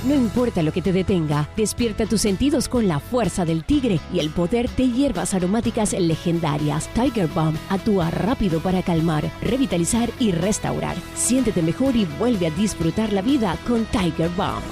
No importa lo que te detenga, despierta tus sentidos con la fuerza del tigre y el poder de hierbas aromáticas legendarias. Tiger Balm actúa rápido para calmar, revitalizar y restaurar. Siéntete mejor y vuelve a disfrutar la vida con Tiger Balm.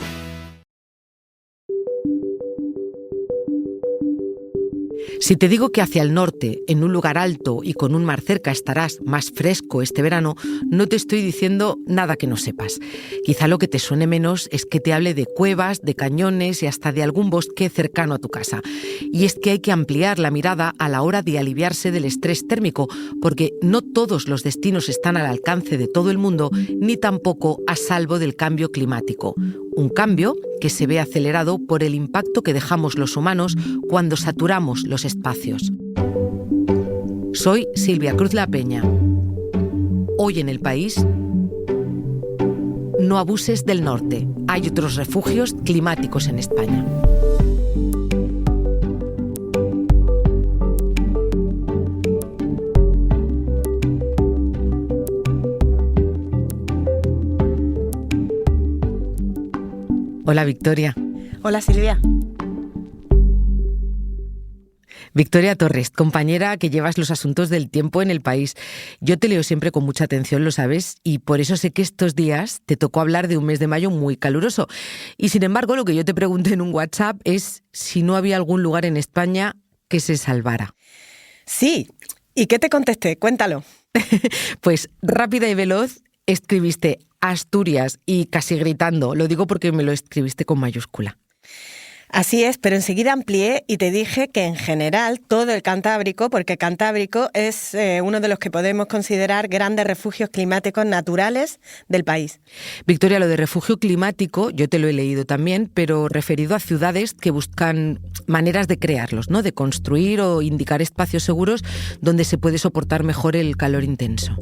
Si te digo que hacia el norte, en un lugar alto y con un mar cerca estarás más fresco este verano, no te estoy diciendo nada que no sepas. Quizá lo que te suene menos es que te hable de cuevas, de cañones y hasta de algún bosque cercano a tu casa. Y es que hay que ampliar la mirada a la hora de aliviarse del estrés térmico, porque no todos los destinos están al alcance de todo el mundo, ni tampoco a salvo del cambio climático. Un cambio que se ve acelerado por el impacto que dejamos los humanos cuando saturamos los espacios. Soy Silvia Cruz La Peña. Hoy en El País, no abuses del norte. Hay otros refugios climáticos en España. Hola, Victoria. Hola, Silvia. Victoria Torres, compañera que llevas los asuntos del tiempo en El País. Yo te leo siempre con mucha atención, lo sabes, y por eso sé que estos días te tocó hablar de un mes de mayo muy caluroso. Y sin embargo, lo que yo te pregunté en un WhatsApp es si no había algún lugar en España que se salvara. Sí. ¿Y qué te contesté? Cuéntalo. Pues rápida y veloz escribiste Asturias y casi gritando. Lo digo porque me lo escribiste con mayúscula. Así es, pero enseguida amplié y te dije que en general todo el Cantábrico, porque Cantábrico es uno de los que podemos considerar grandes refugios climáticos naturales del país. Victoria, lo de refugio climático, yo te lo he leído también, pero referido a ciudades que buscan maneras de crearlos, ¿no? De construir o indicar espacios seguros donde se puede soportar mejor el calor intenso.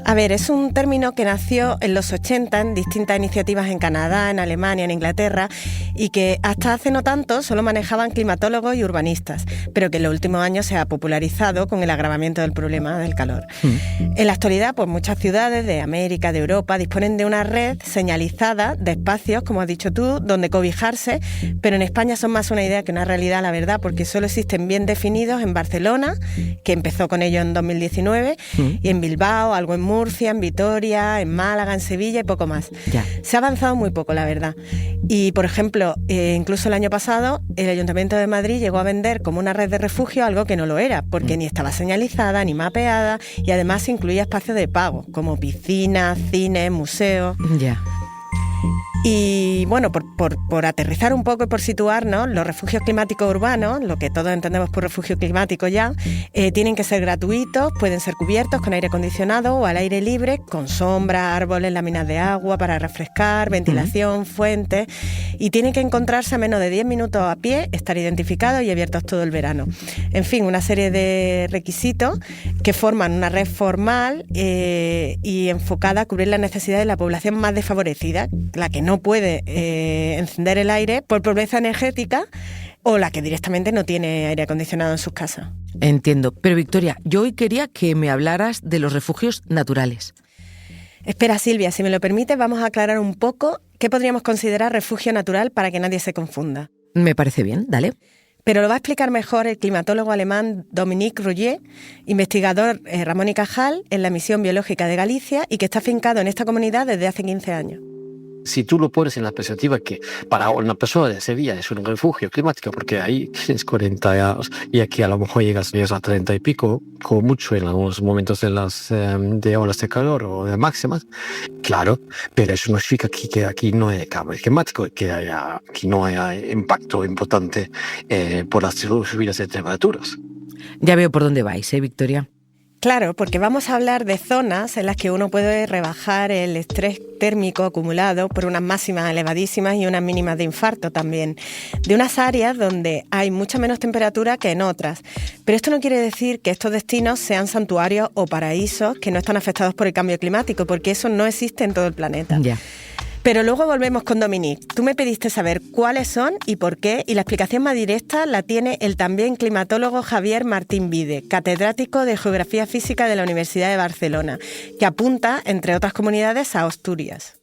A ver, es un término que nació en los 80 en distintas iniciativas en Canadá, en Alemania, en Inglaterra, y que hasta hace no tanto solo manejaban climatólogos y urbanistas, pero que en los últimos años se ha popularizado con el agravamiento del problema del calor. En la actualidad, pues muchas ciudades de América, de Europa, disponen de una red señalizada de espacios, como has dicho tú, donde cobijarse, pero en España son más una idea que una realidad, la verdad, porque solo existen bien definidos en Barcelona, que empezó con ello en 2019, y en Bilbao, algo en Murcia, en Vitoria, en Málaga, en Sevilla y poco más. Ya. Se ha avanzado muy poco, la verdad. Y, por ejemplo, incluso el año pasado, el Ayuntamiento de Madrid llegó a vender como una red de refugio algo que no lo era, porque ni estaba señalizada, ni mapeada, y además incluía espacios de pago, como piscinas, cines, museos. Ya. Y bueno, por aterrizar un poco y por situarnos, los refugios climáticos urbanos, lo que todos entendemos por refugio climático ya, tienen que ser gratuitos, pueden ser cubiertos con aire acondicionado o al aire libre, con sombra, árboles, láminas de agua para refrescar, ventilación, fuentes, y tienen que encontrarse a menos de 10 minutos a pie, estar identificados y abiertos todo el verano. En fin, una serie de requisitos que forman una red formal y enfocada a cubrir las necesidades de la población más desfavorecida, la que no puede encender el aire por pobreza energética o la que directamente no tiene aire acondicionado en sus casas. Entiendo. Pero Victoria, yo hoy quería que me hablaras de los refugios naturales. Espera, Silvia, si me lo permites, vamos a aclarar un poco qué podríamos considerar refugio natural para que nadie se confunda. Me parece bien, dale. Pero lo va a explicar mejor el climatólogo alemán Dominique Rougier, investigador Ramón y Cajal en la Misión Biológica de Galicia y que está afincado en esta comunidad desde hace 15 años. Si tú lo pones en la perspectiva que para una persona de Sevilla es un refugio climático, porque ahí tienes 40 años y aquí a lo mejor llegas a 30 y pico, como mucho en algunos momentos de olas de calor o de máximas, claro, pero eso no significa que aquí no haya cambio climático, que no haya impacto importante por las subidas de temperaturas. Ya veo por dónde vais, Victoria. Claro, porque vamos a hablar de zonas en las que uno puede rebajar el estrés térmico acumulado por unas máximas elevadísimas y unas mínimas de infarto también. De unas áreas donde hay mucha menos temperatura que en otras. Pero esto no quiere decir que estos destinos sean santuarios o paraísos que no están afectados por el cambio climático, porque eso no existe en todo el planeta. Ya. Pero luego volvemos con Dominique. Tú me pediste saber cuáles son y por qué, y la explicación más directa la tiene el también climatólogo Javier Martín Vide, catedrático de Geografía Física de la Universidad de Barcelona, que apunta, entre otras comunidades, a Asturias.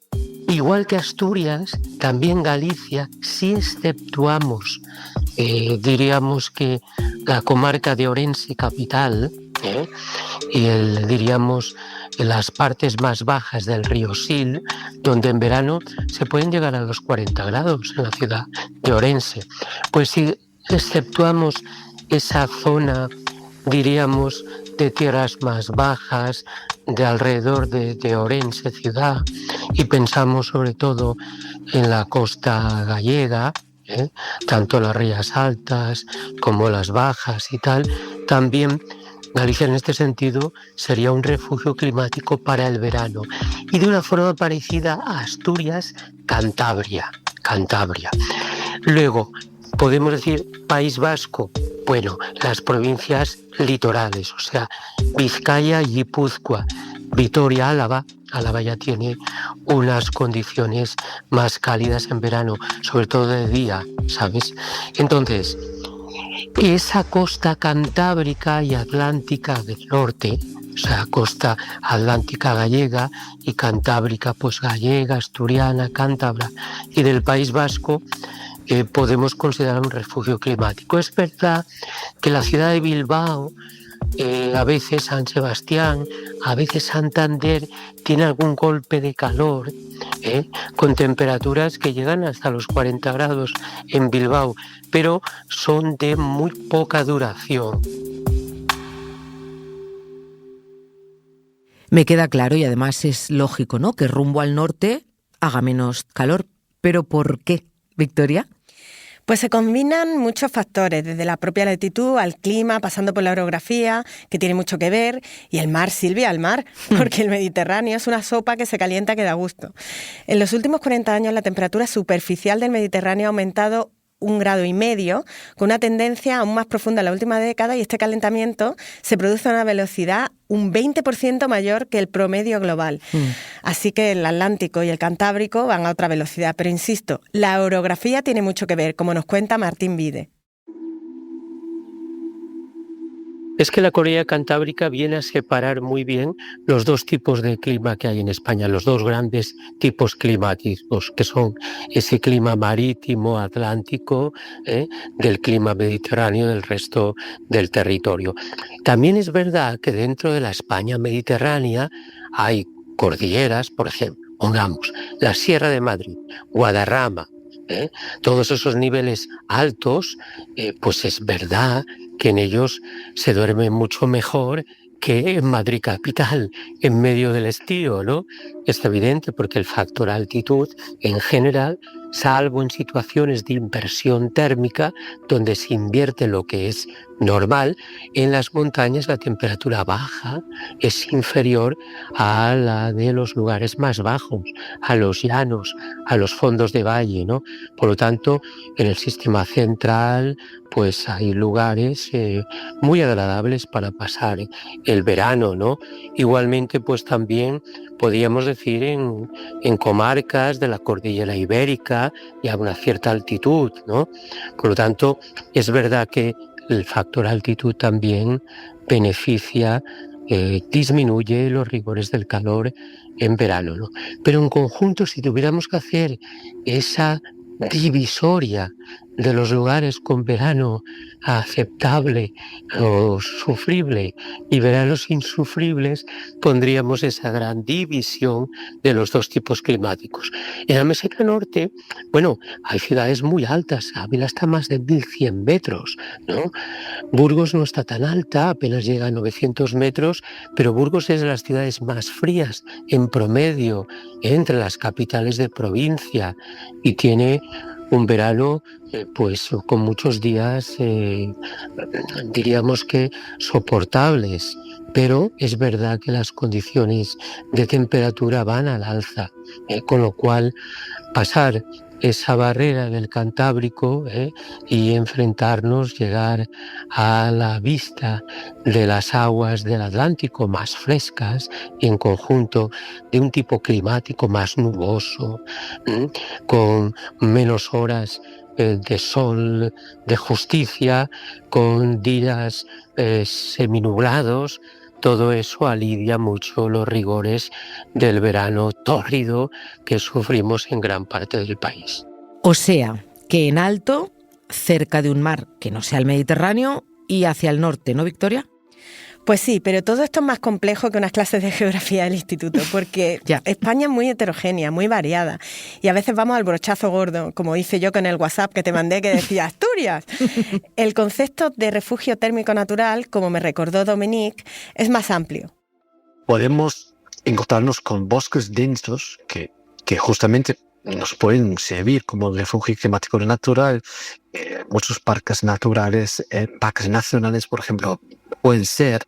Igual que Asturias, también Galicia, si exceptuamos, diríamos que la comarca de Orense capital, y diríamos las partes más bajas del río Sil, donde en verano se pueden llegar a los 40 grados en la ciudad de Orense. Pues si exceptuamos esa zona, diríamos, de tierras más bajas, de alrededor de Orense ciudad, y pensamos sobre todo en la costa gallega, tanto las Rías Altas como las bajas y tal, también Galicia en este sentido sería un refugio climático para el verano. Y de una forma parecida a Asturias, Cantabria. Luego, podemos decir País Vasco, bueno, las provincias litorales, o sea, Vizcaya y Guipúzcoa, Vitoria, Álava ya tiene unas condiciones más cálidas en verano, sobre todo de día, ¿sabes? Entonces, esa costa cantábrica y atlántica del norte, o sea, costa atlántica gallega y cantábrica, pues gallega, asturiana, cántabra, y del País Vasco, podemos considerar un refugio climático. Es verdad que la ciudad de Bilbao, a veces San Sebastián, a veces Santander, tiene algún golpe de calor, con temperaturas que llegan hasta los 40 grados en Bilbao, pero son de muy poca duración. Me queda claro y además es lógico, ¿no?, que rumbo al norte haga menos calor. ¿Pero por qué, Victoria? Pues se combinan muchos factores, desde la propia latitud al clima, pasando por la orografía, que tiene mucho que ver, y el mar, Silvia, el mar, porque el Mediterráneo es una sopa que se calienta que da gusto. En los últimos 40 años la temperatura superficial del Mediterráneo ha aumentado 1,5 grados, con una tendencia aún más profunda en la última década, y este calentamiento se produce a una velocidad un 20% mayor que el promedio global. Así que el Atlántico y el Cantábrico van a otra velocidad. Pero insisto, la orografía tiene mucho que ver, como nos cuenta Martín Vide. Es que la cornisa cantábrica viene a separar muy bien los dos tipos de clima que hay en España, los dos grandes tipos climáticos, que son ese clima marítimo atlántico, del clima mediterráneo del resto del territorio. También es verdad que dentro de la España mediterránea hay cordilleras, por ejemplo, pongamos la Sierra de Madrid, Guadarrama, todos esos niveles altos, pues es verdad que en ellos se duerme mucho mejor que en Madrid capital, en medio del estío, ¿no? Es evidente porque el factor altitud en general, salvo en situaciones de inversión térmica, donde se invierte lo que es normal, en las montañas la temperatura baja es inferior a la de los lugares más bajos, a los llanos, a los fondos de valle, ¿no? Por lo tanto, en el sistema central, pues hay lugares muy agradables para pasar el verano, ¿no? Igualmente, pues también podríamos decir en comarcas de la cordillera ibérica y a una cierta altitud, ¿no? Por lo tanto, es verdad que el factor altitud también beneficia, disminuye los rigores del calor en verano, ¿no? Pero en conjunto, si tuviéramos que hacer esa divisoria de los lugares con verano aceptable o sufrible y veranos insufribles, pondríamos esa gran división de los dos tipos climáticos. En la meseta norte, bueno, hay ciudades muy altas, Ávila está a más de 1.100 metros, ¿no? Burgos no está tan alta, apenas llega a 900 metros, pero Burgos es de las ciudades más frías en promedio entre las capitales de provincia y tiene un verano pues con muchos días diríamos que soportables, pero es verdad que las condiciones de temperatura van al alza, con lo cual pasar esa barrera del Cantábrico y enfrentarnos, llegar a la vista de las aguas del Atlántico más frescas y en conjunto de un tipo climático más nuboso, con menos horas de sol, de justicia, con días seminublados, todo eso alivia mucho los rigores del verano tórrido que sufrimos en gran parte del país. O sea, que en alto, cerca de un mar que no sea el Mediterráneo y hacia el norte, ¿no, Victoria? Pues sí, pero todo esto es más complejo que unas clases de geografía del instituto, porque España es muy heterogénea, muy variada, y a veces vamos al brochazo gordo, como hice yo con el WhatsApp que te mandé que decía Asturias. El concepto de refugio térmico natural, como me recordó Dominique, es más amplio. Podemos encontrarnos con bosques densos que justamente nos pueden servir como refugio climático natural. Muchos parques naturales, parques nacionales, por ejemplo, pueden ser,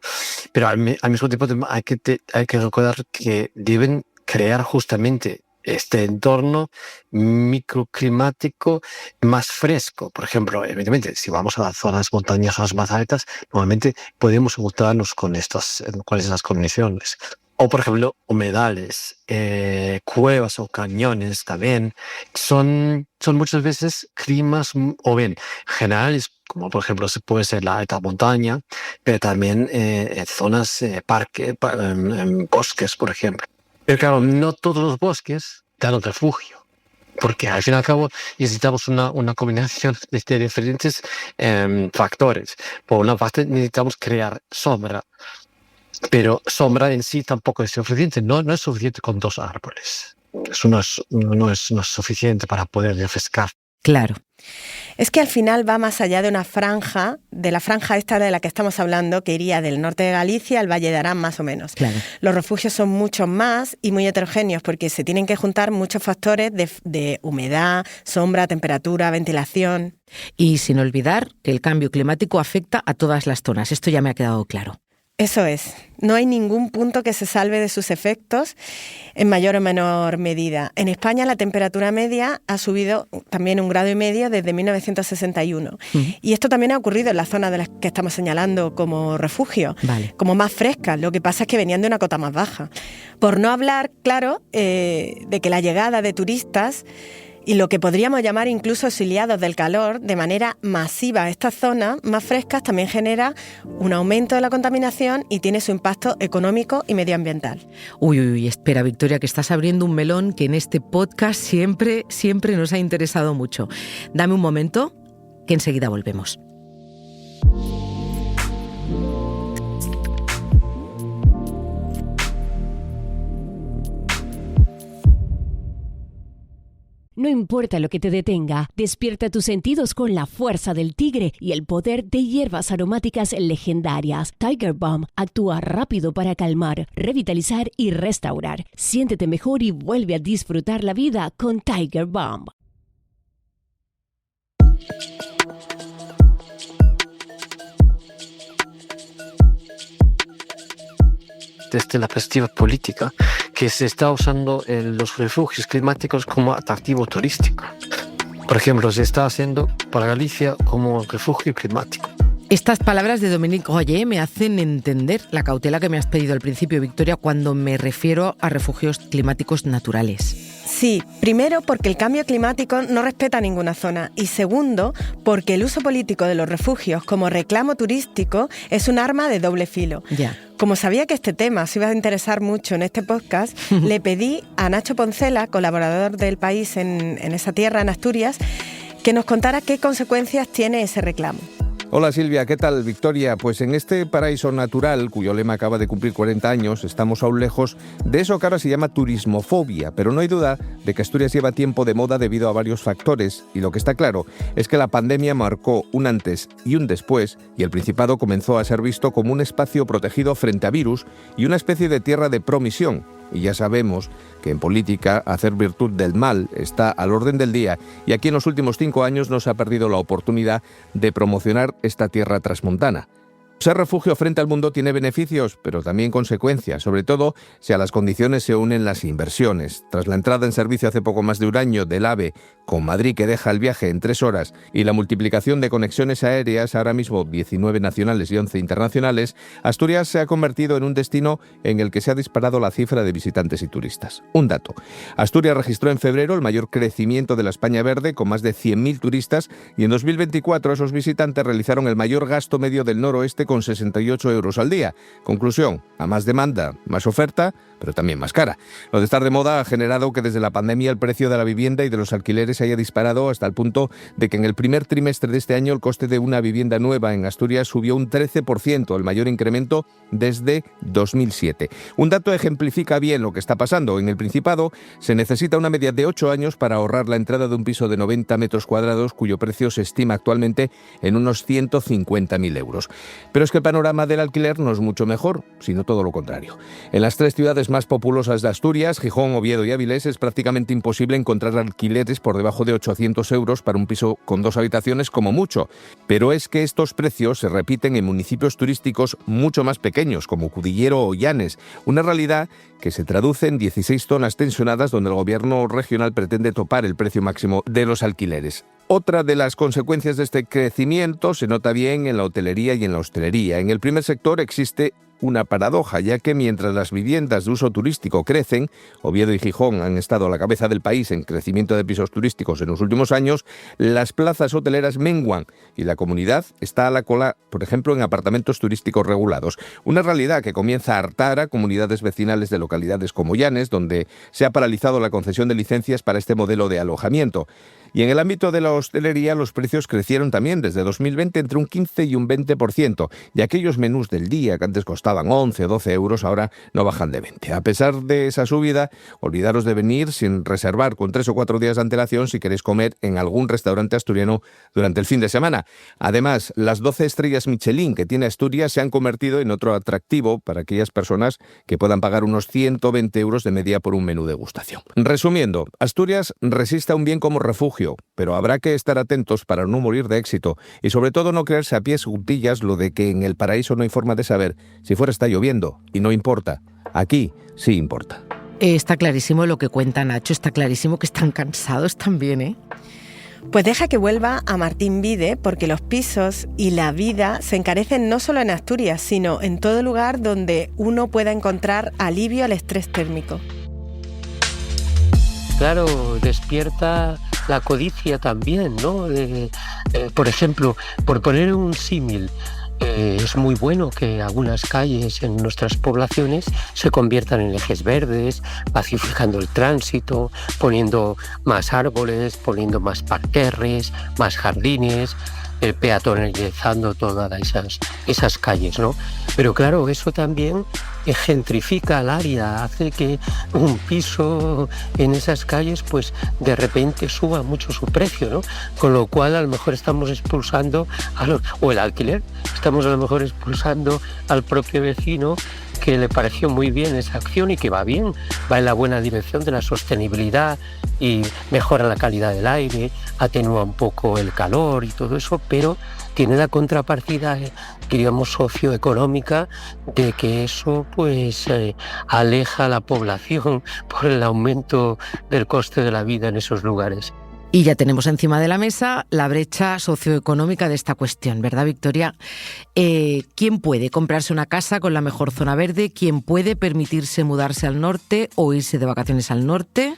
pero al mismo tiempo hay que recordar que deben crear justamente este entorno microclimático más fresco. Por ejemplo, evidentemente, si vamos a las zonas montañosas más altas, normalmente podemos encontrarnos con esas condiciones. O, por ejemplo, humedales, cuevas o cañones también son muchas veces climas o bien generales, como por ejemplo puede ser la alta montaña, pero también zonas, bosques, por ejemplo. Pero claro, no todos los bosques dan refugio, porque al fin y al cabo necesitamos una combinación de diferentes factores. Por una parte necesitamos crear sombra, pero sombra en sí tampoco es suficiente. No es suficiente con 2 árboles. Eso no es suficiente para poder refrescar. Claro. Es que al final va más allá de una franja, de la franja esta de la que estamos hablando, que iría del norte de Galicia al Valle de Arán más o menos. Claro. Los refugios son muchos más y muy heterogéneos porque se tienen que juntar muchos factores de humedad, sombra, temperatura, ventilación. Y sin olvidar que el cambio climático afecta a todas las zonas. Esto ya me ha quedado claro. Eso es. No hay ningún punto que se salve de sus efectos en mayor o menor medida. En España la temperatura media ha subido también 1,5 grados desde 1961. Y esto también ha ocurrido en las zonas de las que estamos señalando como refugio, como más frescas. Lo que pasa es que venían de una cota más baja. Por no hablar, claro, de que la llegada de turistas y lo que podríamos llamar incluso exiliados del calor de manera masiva a estas zonas más frescas también genera un aumento de la contaminación y tiene su impacto económico y medioambiental. Uy, espera, Victoria, que estás abriendo un melón que en este podcast siempre nos ha interesado mucho. Dame un momento, que enseguida volvemos. No importa lo que te detenga, despierta tus sentidos con la fuerza del tigre y el poder de hierbas aromáticas legendarias. Tiger Balm actúa rápido para calmar, revitalizar y restaurar. Siéntete mejor y vuelve a disfrutar la vida con Tiger Balm. Desde la perspectiva política, que se está usando los refugios climáticos como atractivo turístico. Por ejemplo, se está haciendo para Galicia como refugio climático. Estas palabras de Dominique Royer me hacen entender la cautela que me has pedido al principio, Victoria, cuando me refiero a refugios climáticos naturales. Sí, primero porque el cambio climático no respeta ninguna zona y segundo porque el uso político de los refugios como reclamo turístico es un arma de doble filo. Ya. Como sabía que este tema se iba a interesar mucho en este podcast, le pedí a Nacho Poncela, colaborador del País en esa tierra, en Asturias, que nos contara qué consecuencias tiene ese reclamo. Hola Silvia, ¿qué tal? Victoria, pues en este paraíso natural, cuyo lema acaba de cumplir 40 años, estamos aún lejos de eso que ahora se llama turismofobia, pero no hay duda de que Asturias lleva tiempo de moda debido a varios factores, y lo que está claro es que la pandemia marcó un antes y un después, y el Principado comenzó a ser visto como un espacio protegido frente a virus y una especie de tierra de promisión. Y ya sabemos que en política hacer virtud del mal está al orden del día y aquí en los últimos 5 años no se ha perdido la oportunidad de promocionar esta tierra transmontana. Ser refugio frente al mundo tiene beneficios, pero también consecuencias, sobre todo si a las condiciones se unen las inversiones. Tras la entrada en servicio hace poco más de un año del AVE con Madrid, que deja el viaje en 3 horas, y la multiplicación de conexiones aéreas, ahora mismo 19 nacionales y 11 internacionales, Asturias se ha convertido en un destino en el que se ha disparado la cifra de visitantes y turistas. Un dato: Asturias registró en febrero el mayor crecimiento de la España verde, con más de 100.000 turistas, y en 2024 esos visitantes realizaron el mayor gasto medio del noroeste, 69,68 euros al día. Conclusión, a más demanda, más oferta, pero también más cara. Lo de estar de moda ha generado que desde la pandemia el precio de la vivienda y de los alquileres se haya disparado hasta el punto de que en el primer trimestre de este año el coste de una vivienda nueva en Asturias subió un 13%, el mayor incremento desde 2007. Un dato ejemplifica bien lo que está pasando. En el Principado se necesita una media de 8 años para ahorrar la entrada de un piso de 90 metros cuadrados, cuyo precio se estima actualmente en unos 150.000 euros. Pero es que el panorama del alquiler no es mucho mejor, sino todo lo contrario. En las 3 ciudades más populosas de Asturias, Gijón, Oviedo y Avilés, es prácticamente imposible encontrar alquileres por debajo de 800 euros para un piso con 2 habitaciones como mucho. Pero es que estos precios se repiten en municipios turísticos mucho más pequeños, como Cudillero o Llanes, una realidad que se traduce en 16 zonas tensionadas donde el gobierno regional pretende topar el precio máximo de los alquileres. Otra de las consecuencias de este crecimiento se nota bien en la hotelería y en la hostelería. En el primer sector existe una paradoja, ya que mientras las viviendas de uso turístico crecen, Oviedo y Gijón han estado a la cabeza del país en crecimiento de pisos turísticos en los últimos años, las plazas hoteleras menguan y la comunidad está a la cola, por ejemplo, en apartamentos turísticos regulados. Una realidad que comienza a hartar a comunidades vecinales de localidades como Llanes, donde se ha paralizado la concesión de licencias para este modelo de alojamiento. Y en el ámbito de la hostelería los precios crecieron también desde 2020 entre un 15 y un 20%, y aquellos menús del día que antes costaban 11 o 12 euros ahora no bajan de 20. A pesar de esa subida, olvidaros de venir sin reservar con 3 o 4 días de antelación si queréis comer en algún restaurante asturiano durante el fin de semana. Además, las 12 estrellas Michelin que tiene Asturias se han convertido en otro atractivo para aquellas personas que puedan pagar unos 120 euros de media por un menú degustación. Resumiendo, Asturias resiste aún bien como refugio, pero habrá que estar atentos para no morir de éxito y sobre todo no creerse a pies juntillas lo de que en el paraíso no hay forma de saber si fuera está lloviendo y no importa. Aquí sí importa. Está clarísimo lo que cuenta Nacho, está clarísimo que están cansados también, ¿eh? Pues deja que vuelva a Martín Vide, porque los pisos y la vida se encarecen no solo en Asturias, sino en todo lugar donde uno pueda encontrar alivio al estrés térmico. Claro, despierta la codicia también, ¿no? Por ejemplo, por poner un símil, es muy bueno que algunas calles en nuestras poblaciones se conviertan en ejes verdes, pacificando el tránsito, poniendo más árboles, poniendo más parterres, más jardines, peatonalizando todas esas calles, ¿no? Pero claro, eso también gentrifica el área, hace que un piso en esas calles pues de repente suba mucho su precio, ¿no? Con lo cual a lo mejor estamos expulsando o el alquiler, estamos a lo mejor expulsando al propio vecino que le pareció muy bien esa acción y que va bien, va en la buena dirección de la sostenibilidad y mejora la calidad del aire, atenúa un poco el calor y todo eso, pero tiene la contrapartida, diríamos, socioeconómica de que eso pues aleja a la población por el aumento del coste de la vida en esos lugares. Y ya tenemos encima de la mesa la brecha socioeconómica de esta cuestión, ¿verdad, Victoria? ¿Quién puede comprarse una casa con la mejor zona verde? ¿Quién puede permitirse mudarse al norte o irse de vacaciones al norte?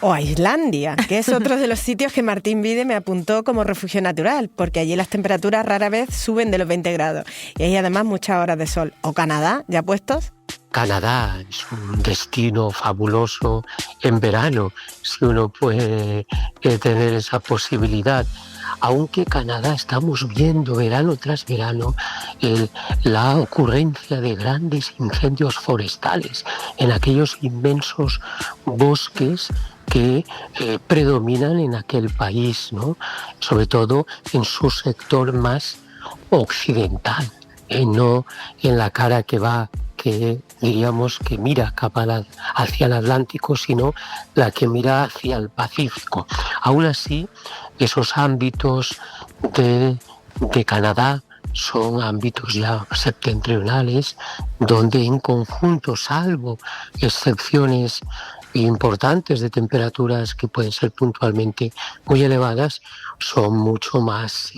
O a Islandia, que es otro de los sitios que Martín Vide me apuntó como refugio natural, porque allí las temperaturas rara vez suben de los 20 grados y hay además muchas horas de sol. O Canadá, ¿ya puestos? Canadá es un destino fabuloso en verano, si uno puede tener esa posibilidad. Aunque Canadá estamos viendo verano tras verano la ocurrencia de grandes incendios forestales en aquellos inmensos bosques que predominan en aquel país, ¿no? Sobre todo en su sector más occidental, no en la cara que diríamos que mira hacia el Atlántico, sino la que mira hacia el Pacífico. Aún así, esos ámbitos de Canadá son ámbitos ya septentrionales, donde en conjunto, salvo excepciones importantes de temperaturas que pueden ser puntualmente muy elevadas, son mucho más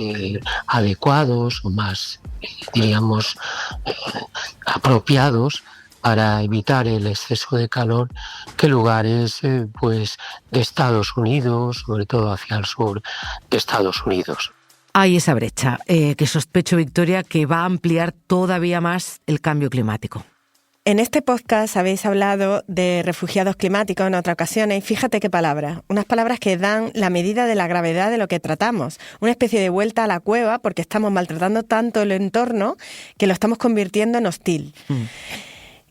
adecuados o más, diríamos, apropiados para evitar el exceso de calor que lugares pues de Estados Unidos, sobre todo hacia el sur de Estados Unidos. Hay esa brecha que sospecho, Victoria, que va a ampliar todavía más el cambio climático. En este podcast habéis hablado de refugiados climáticos en otras ocasiones y fíjate qué palabras, unas palabras que dan la medida de la gravedad de lo que tratamos, una especie de vuelta a la cueva porque estamos maltratando tanto el entorno que lo estamos convirtiendo en hostil.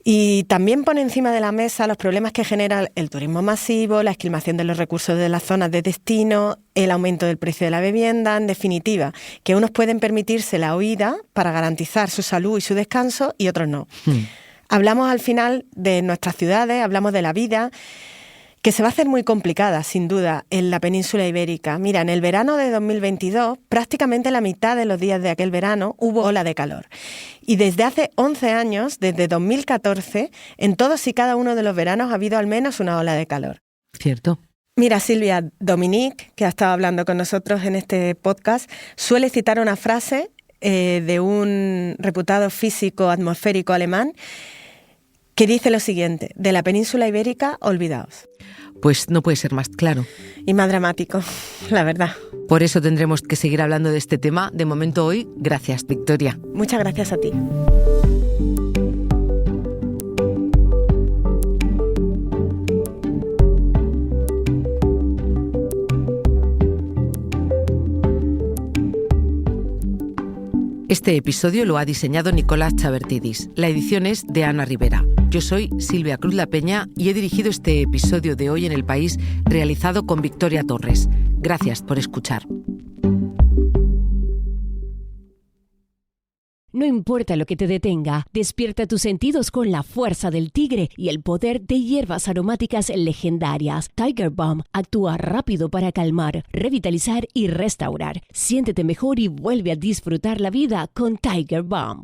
Y también pone encima de la mesa los problemas que genera el turismo masivo, la esquilmación de los recursos de las zonas de destino, el aumento del precio de la vivienda, en definitiva, que unos pueden permitirse la huida para garantizar su salud y su descanso y otros no. Hablamos al final de nuestras ciudades, hablamos de la vida, que se va a hacer muy complicada, sin duda, en la península ibérica. Mira, en el verano de 2022, prácticamente la mitad de los días de aquel verano hubo ola de calor. Y desde hace 11 años, desde 2014, en todos y cada uno de los veranos ha habido al menos una ola de calor. Cierto. Mira, Silvia, Dominique, que ha estado hablando con nosotros en este podcast, suele citar una frase de un reputado físico atmosférico alemán que dice lo siguiente: de la península ibérica, olvidaos. Pues no puede ser más claro. Y más dramático, la verdad. Por eso tendremos que seguir hablando de este tema. De momento hoy, gracias, Victoria. Muchas gracias a ti. Este episodio lo ha diseñado Nicolás Chavertidis. La edición es de Ana Rivera. Yo soy Silvia Cruz La Peña y he dirigido este episodio de Hoy en el País, realizado con Victoria Torres. Gracias por escuchar. No importa lo que te detenga, despierta tus sentidos con la fuerza del tigre y el poder de hierbas aromáticas legendarias. Tiger Balm actúa rápido para calmar, revitalizar y restaurar. Siéntete mejor y vuelve a disfrutar la vida con Tiger Balm.